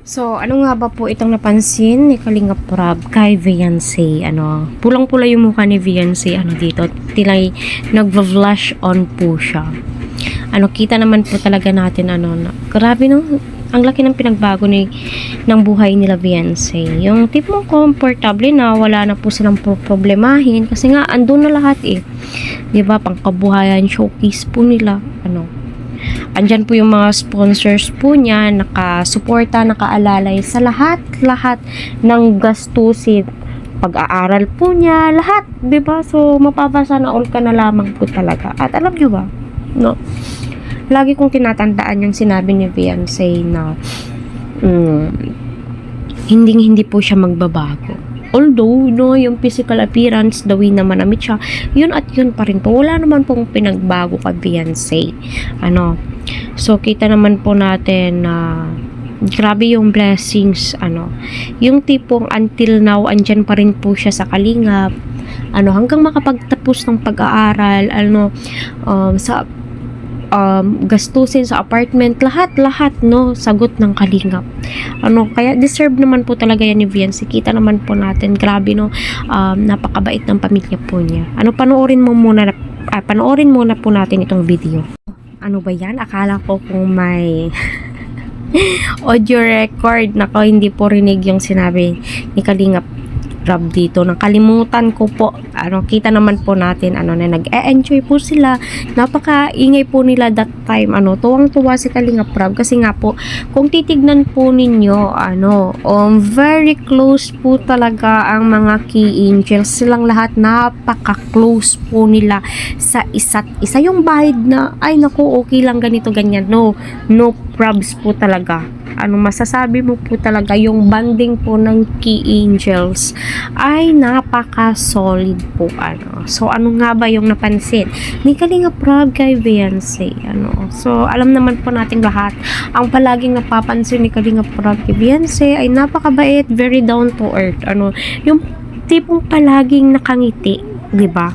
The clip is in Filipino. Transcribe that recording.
So, ano nga ba po itong napansin ni Kalinga Prab kay Viancy? Pulang-pula yung mukha ni Viancy, dito. Tilay nagva-flash on po siya. Kita naman po talaga natin, grabe no, ang laki ng pinagbago ng buhay nila Viancy. Yung tipong comfortable na, wala na po silang problemahin kasi nga, andun na lahat Diba, pangkabuhayan, showcase po nila, andyan po yung mga sponsors po niya, nakasuporta, nakaalalay sa lahat ng gastusin, pag-aaral po niya, lahat, diba? So, mapapasa na all ka na lamang po talaga. At alam nyo ba, no? Lagi kong tinatandaan yung sinabi ni Viancy na hindi po siya magbabago. Although, no, yung physical appearance, the way na manamit siya, yun at yun pa rin po. Wala naman pong pinagbago kay Viancy. So, kita naman po natin na grabe yung blessings, yung tipong until now, andyan pa rin po siya sa Kalingap, hanggang makapagtapos ng pag-aaral, sa gastusin sa apartment, lahat, no, sagot ng Kalingap. Kaya deserve naman po talaga yan ni Viancy. Kita naman po natin, grabe, no, napakabait ng pamilya po niya. Panoorin muna po natin itong video. Ano ba yan? Akala ko kung may audio record. Nako, hindi po rinig yung sinabi ni Kalingap Prab dito. Nakalimutan ko po. Kita naman po natin, na nag-e-enjoy po sila. Napaka-ingay po nila that time. Tuwang-tuwa si Kalingap Prab. Kasi nga po, kung titignan po ninyo, very close po talaga ang mga key angels. Silang lahat, napaka-close po nila sa isa't isa. Yung bahid na, ay naku, okay lang ganito, ganyan. No probs po talaga. Masasabi mo po talaga yung banding po ng key angels ay napaka-solid po. So, ano nga ba yung napansin ni Kalinga Prab kay Viancy? So, alam naman po nating lahat, ang palaging napapansin ni Kalinga Prab kay Viancy ay napakabait, very down to earth. Yung tipong palaging nakangiti, 'di ba?